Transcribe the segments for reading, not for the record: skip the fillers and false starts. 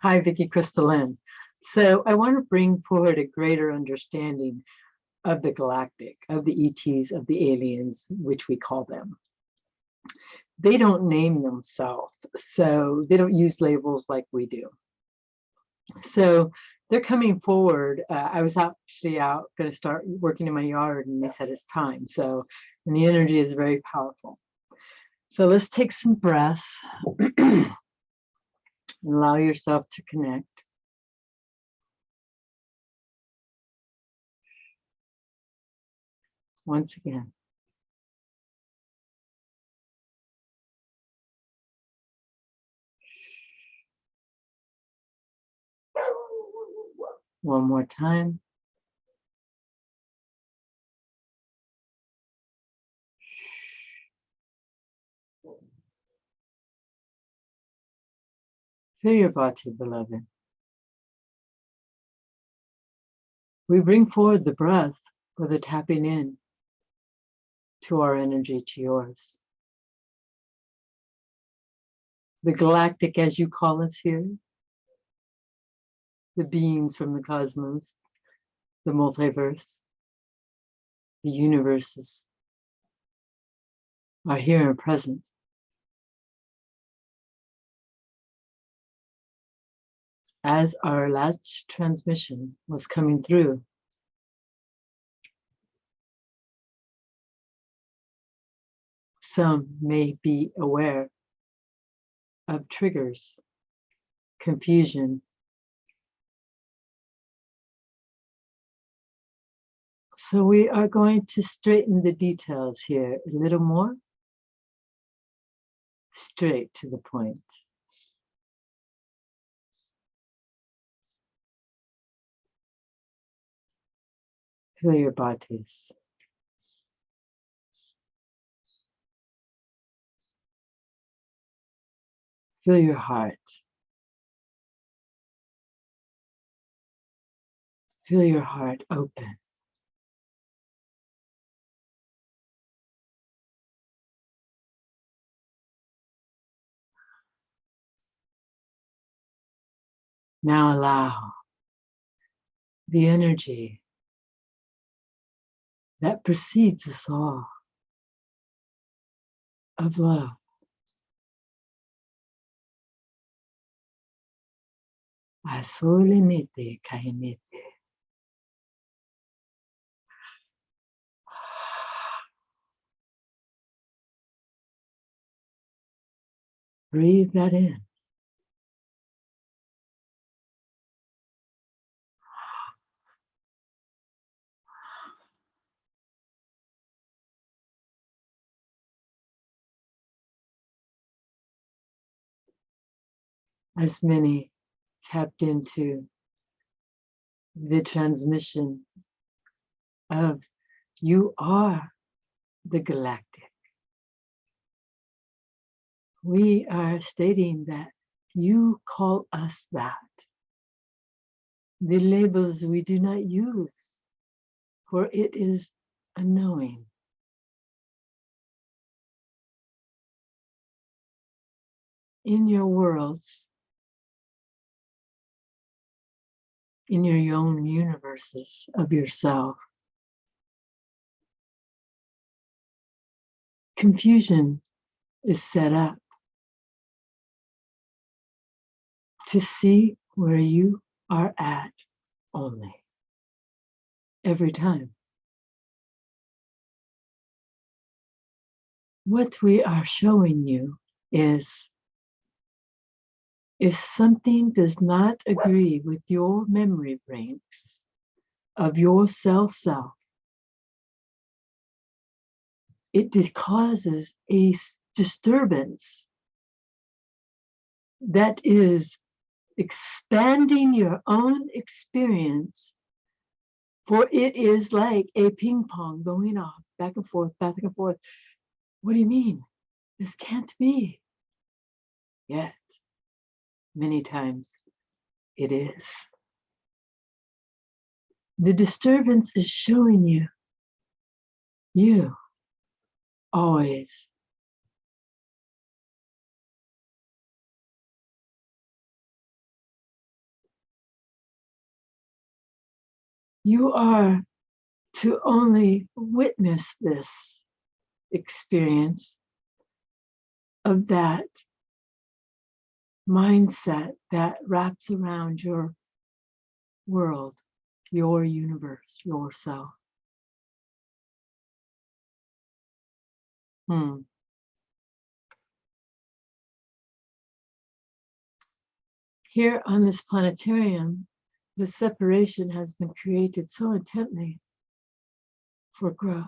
Hi, Vickie Crystalline. So I want to bring forward a greater understanding of the galactic, of the ETs, of the aliens, which we call them. They don't name themselves, so they don't use labels like we do. So they're coming forward. I was actually out going to start working in my yard, and they said it's time. So, and the energy is very powerful. So let's take some breaths. Allow yourself to connect. Once again. One more time. Feel your body, beloved. We bring forward the breath for the tapping in to our energy, to yours. The galactic, as you call us here, the beings from the cosmos, the multiverse, the universes are here and present. As our last transmission was coming through, some may be aware of triggers, confusion. So we are going to straighten the details here a little more, straight to the point. Feel your bodies. Feel your heart. Feel your heart open. Now allow the energy that precedes us all of love. Asolenete kainete. Breathe that in. As many tapped into the transmission of you are the galactic. We are stating that you call us that. The labels we do not use, for it is unknowing. In your worlds, in your own universes of yourself, confusion is set up to see where you are at only, every time. What we are showing you is if something does not agree with your memory banks of your self, it causes a disturbance that is expanding your own experience, for it is like a ping pong going off, back and forth, back and forth. What do you mean? This can't be. Yet, many times, it is. The disturbance is showing you always You are to only witness this experience of that mindset that wraps around your world, your universe, yourself. Here on this planetarium, the separation has been created so intently for growth.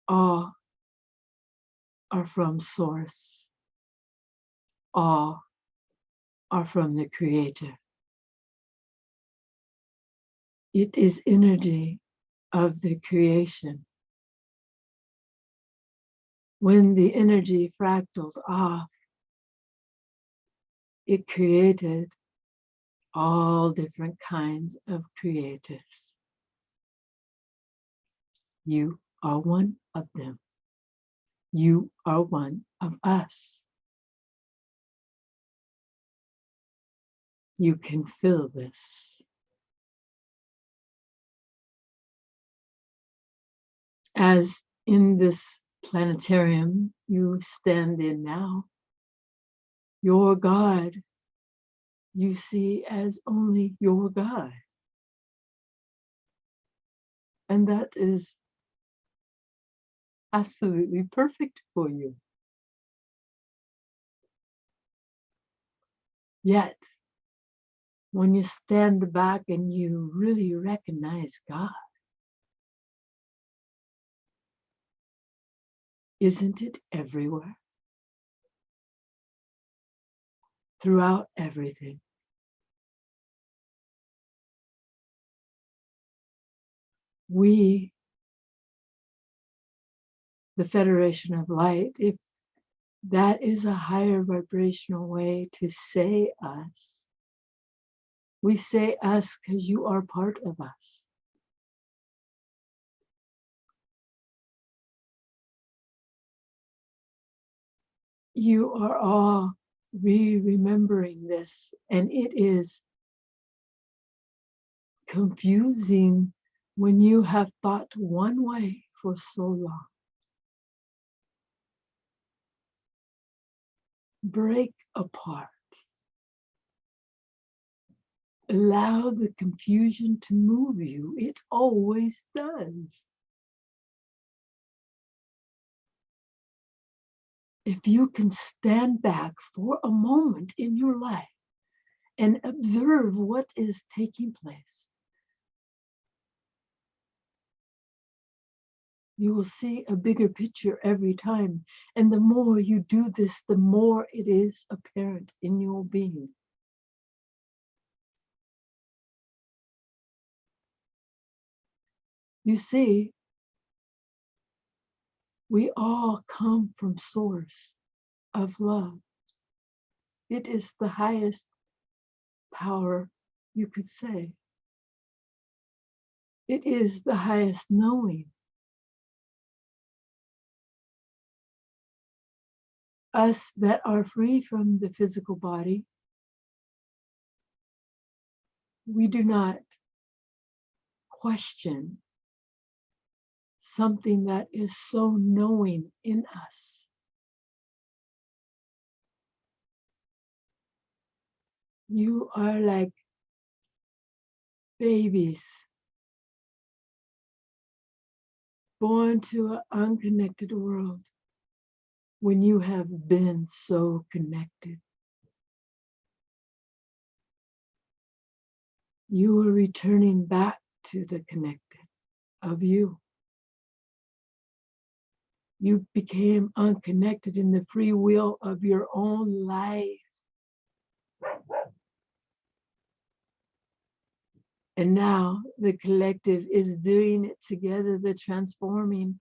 All are from Source. All are from the Creator. It is energy of the creation. When the energy fractals off, it created all different kinds of creators. You are one of them. You are one of us. You can feel this. As in this planetarium you stand in now, your God you see as only your God. And that is absolutely perfect for you. Yet, when you stand back and you really recognize God, isn't it everywhere? Throughout everything. We, the Federation of Light, if that is a higher vibrational way to say us, we say us because you are part of us. You are all remembering this, and it is confusing when you have thought one way for so long. Break apart. Allow the confusion to move you. It always does. If you can stand back for a moment in your life and observe what is taking place, you will see a bigger picture every time. And the more you do this, the more it is apparent in your being. You see, we all come from Source of love. It is the highest power you could say. It is the highest knowing. Us that are free from the physical body, we do not question something that is so knowing in us. You are like babies born to an unconnected world when you have been so connected. You are returning back to the connected of you. You became unconnected in the free will of your own life. And now the collective is doing it together, the transforming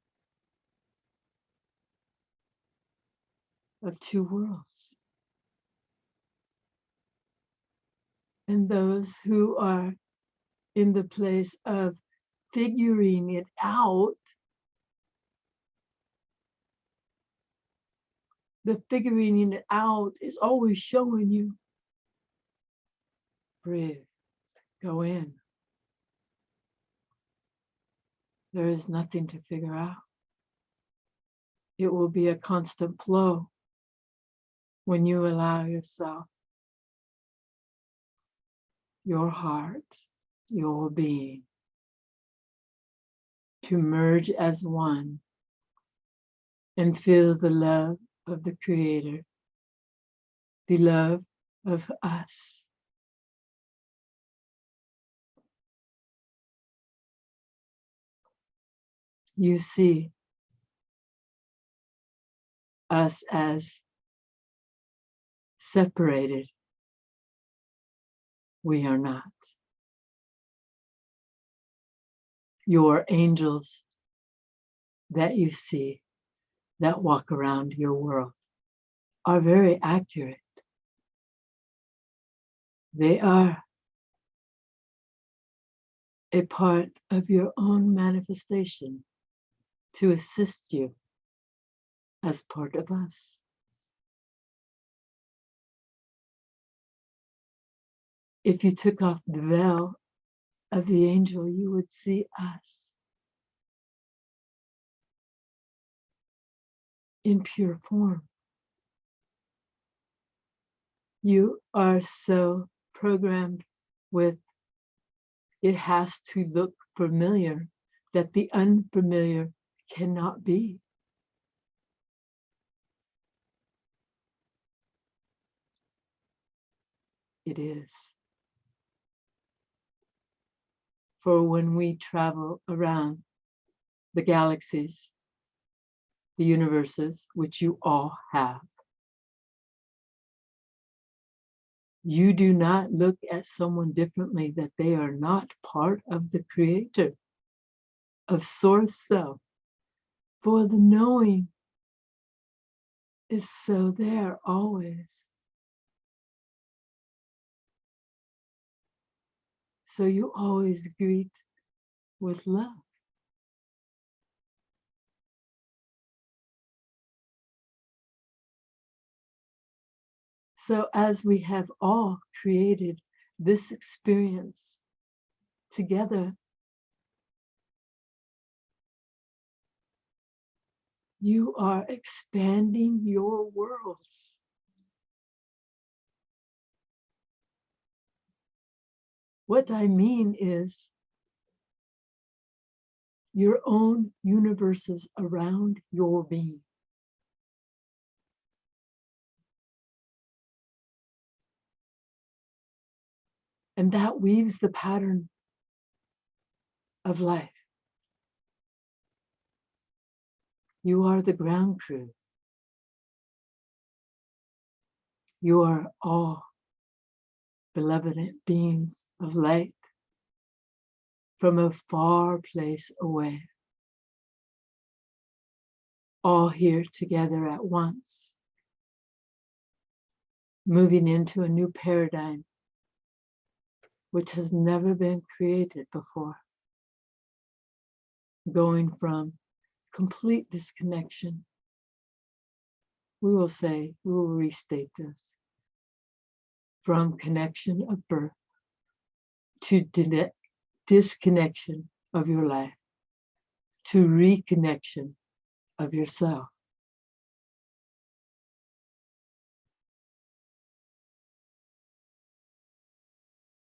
of two worlds. And those who are in the place of figuring it out, the figuring it out is always showing you Breathe. Go in. There is nothing to figure out. It will be a constant flow when you allow yourself, your heart, your being, to merge as one and feel the love of the Creator, the love of us. You see us as separated. We are not. Your angels that you see that walk around your world are very accurate. They are a part of your own manifestation to assist you as part of us. If you took off the veil of the angel, you would see us in pure form. You are so programmed with it has to look familiar that the unfamiliar cannot be. It is. For when we travel around the galaxies, the universes, which you all have, you do not look at someone differently, that they are not part of the Creator, of Source Self. For the knowing is so there always. So you always greet with love. So as we have all created this experience together, you are expanding your worlds. What I mean is your own universes around your being. And that weaves the pattern of life. You are the ground crew. You are all beloved beings of light from a far place away, all here together at once, moving into a new paradigm which has never been created before, going from complete disconnection. We will restate this, from connection of birth to disconnection of your life, to reconnection of yourself.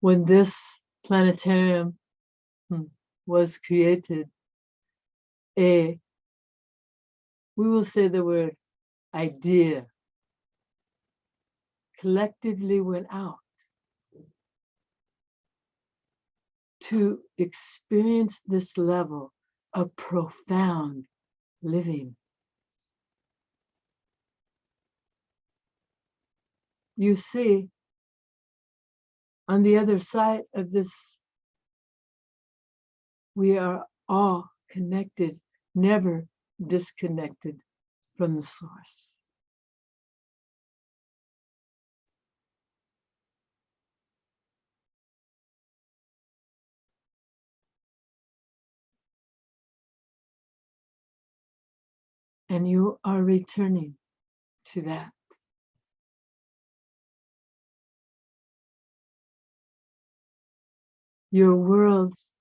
When this planetarium was created, we will say the word idea, collectively went out to experience this level of profound living. You see, on the other side of this, we are all connected, never disconnected from the source. And you are returning to that. Your worlds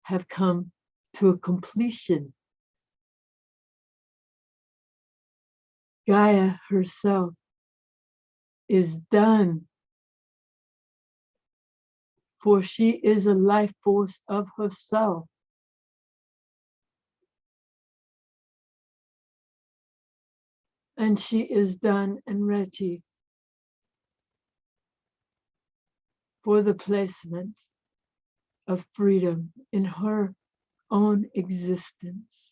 have come to a completion. Gaia herself is done, for she is a life force of herself. And she is done and ready for the placement of freedom in her own existence.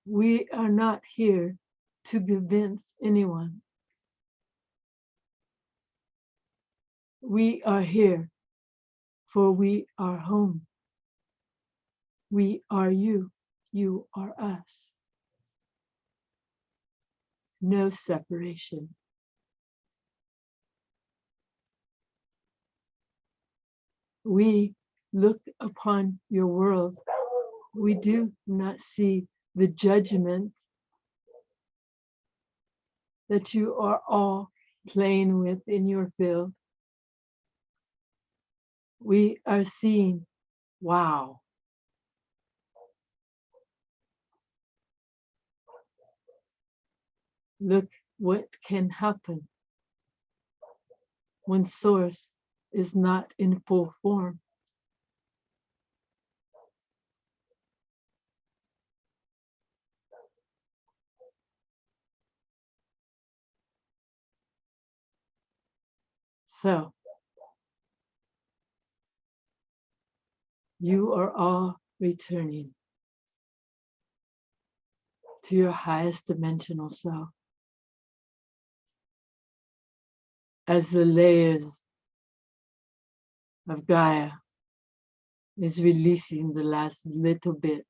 We are not here to convince anyone. We are here for we are home. We are you. You are us. No separation. We look upon your world. We do not see the judgment that you are all playing with in your field. We are seeing, wow. Look what can happen when source is not in full form. So, you are all returning to your highest dimensional self as the layers of Gaia is releasing the last little bit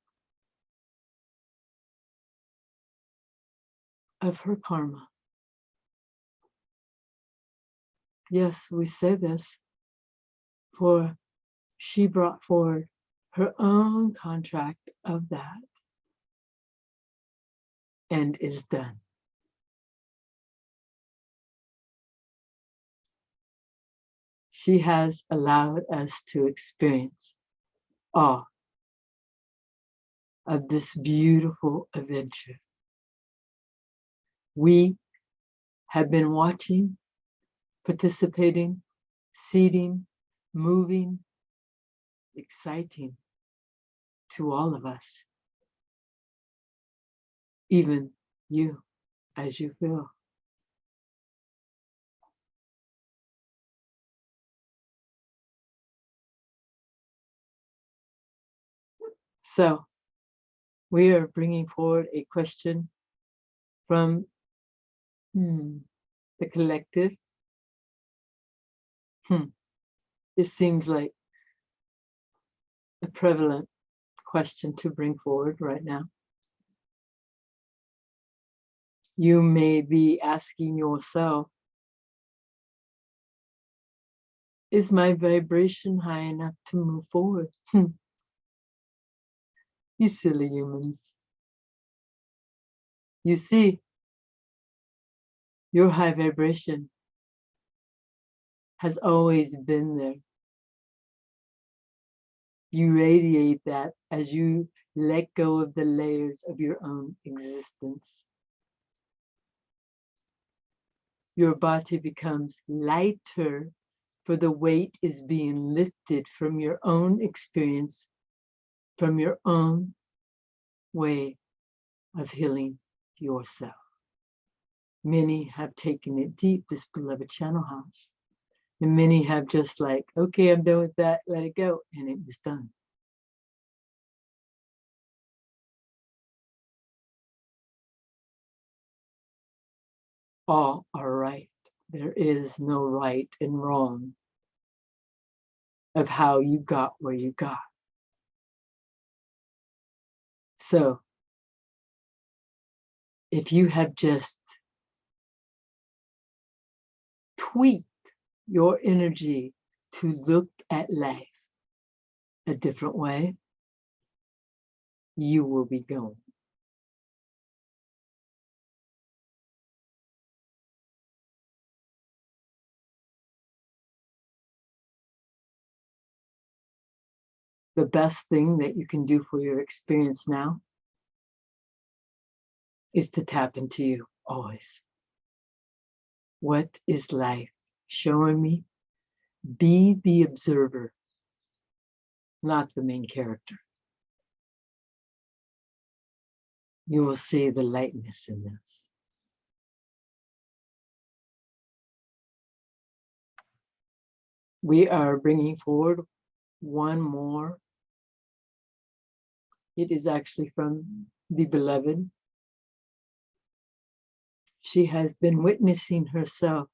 of her karma. Yes, we say this, for she brought forward her own contract of that and is done. She has allowed us to experience awe of this beautiful adventure. We have been watching, participating, seeding, moving, exciting to all of us, even you as you feel. So we are bringing forward a question from the collective. It seems like a prevalent question to bring forward right now. You may be asking yourself, is my vibration high enough to move forward? You silly humans. You see, your high vibration has always been there. You radiate that as you let go of the layers of your own existence. Your body becomes lighter, for the weight is being lifted from your own experience, from your own way of healing yourself. Many have taken it deep, this beloved channel house. And many have just like, okay, I'm done with that, let it go. And it was done. All are right. There is no right and wrong of how you got where you got. So if you have just tweaked your energy to look at life a different way, you will be going. The best thing that you can do for your experience now is to tap into you always. What is life showing me? Be the observer, not the main character. You will see the lightness in this. We are bringing forward one more. It is actually from the beloved. She has been witnessing herself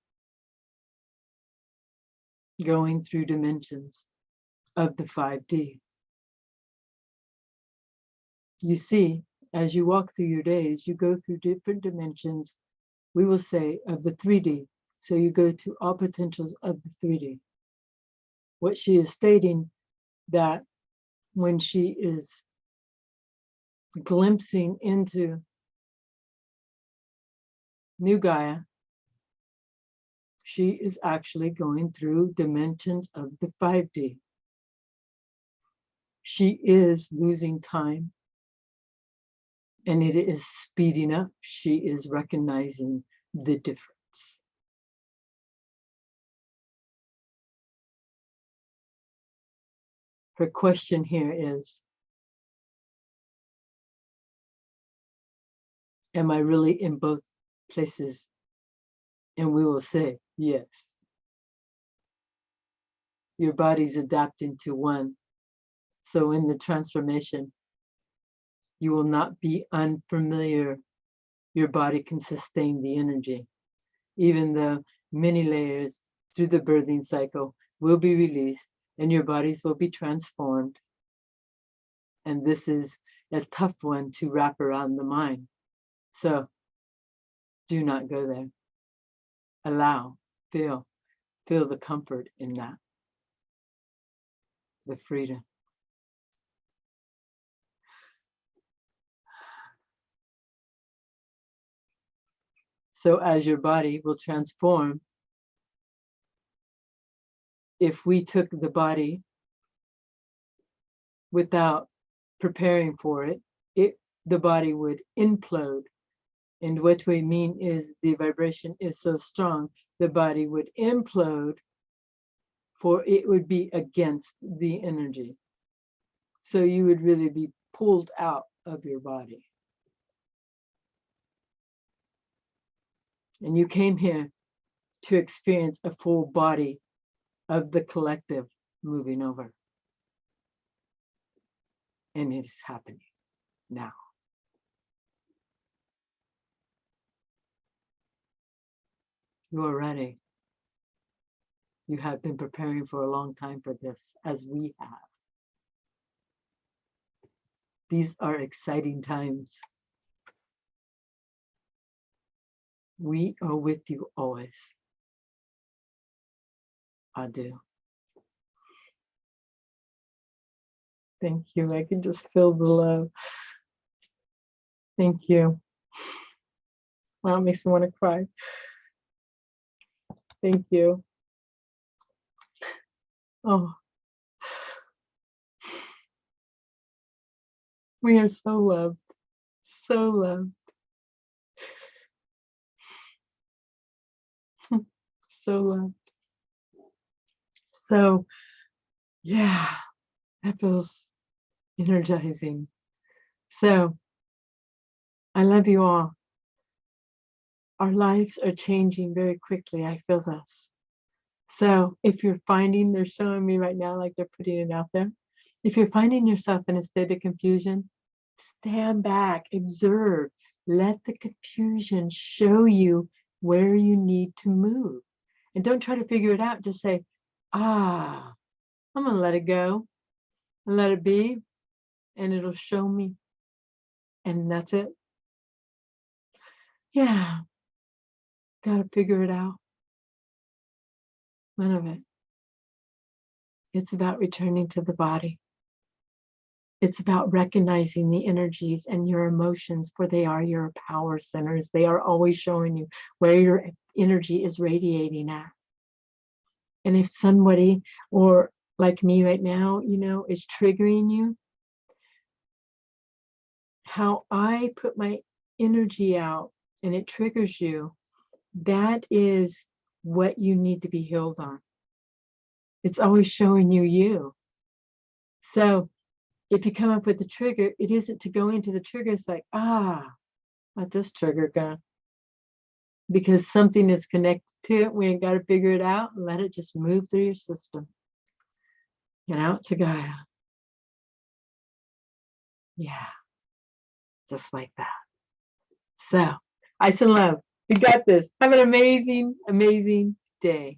going through dimensions of the 5D. You see, as you walk through your days, you go through different dimensions, we will say, of the 3D. So you go to all potentials of the 3D. What she is stating, that when she is glimpsing into New Gaia, she is actually going through dimensions of the 5D. She is losing time, and it is speeding up. She is recognizing the difference. Her question here is, am I really in both places? And we will say, yes. Your body's adapting to one. So in the transformation, you will not be unfamiliar. Your body can sustain the energy. Even the many layers through the birthing cycle will be released and your bodies will be transformed. And this is a tough one to wrap around the mind. So do not go there. Allow, feel the comfort in that, the freedom. So as your body will transform, if we took the body without preparing for it, the body would implode. And what we mean is the vibration is so strong, the body would implode, for it would be against the energy. So you would really be pulled out of your body. And you came here to experience a full body of the collective moving over. And it is happening now. You are ready. You have been preparing for a long time for this, as we have. These are exciting times. We are with you always. I do. Thank you. I can just feel the love. Thank you. Wow, it makes me want to cry. Thank you. Oh. We are so loved. So loved. So loved. So, yeah, that feels energizing. So, I love you all. Our lives are changing very quickly. I feel this. So, if you're finding, they're showing me right now, like they're putting it out there. If you're finding yourself in a state of confusion, stand back, observe, let the confusion show you where you need to move. And don't try to figure it out. Just say, I'm going to let it go and let it be, and it'll show me. And that's it. Yeah. Got to figure it out. None of it. It's about returning to the body. It's about recognizing the energies and your emotions, for they are your power centers. They are always showing you where your energy is radiating at. And if somebody, or like me right now, is triggering you, how I put my energy out and it triggers you, that is what you need to be healed on. It's always showing you. So if you come up with the trigger, it isn't to go into the trigger. It's like, let this trigger go. Because something is connected to it. We ain't got to figure it out and let it just move through your system and out to Gaia. Yeah, just like that. So, ice and love. You got this. Have an amazing, amazing day.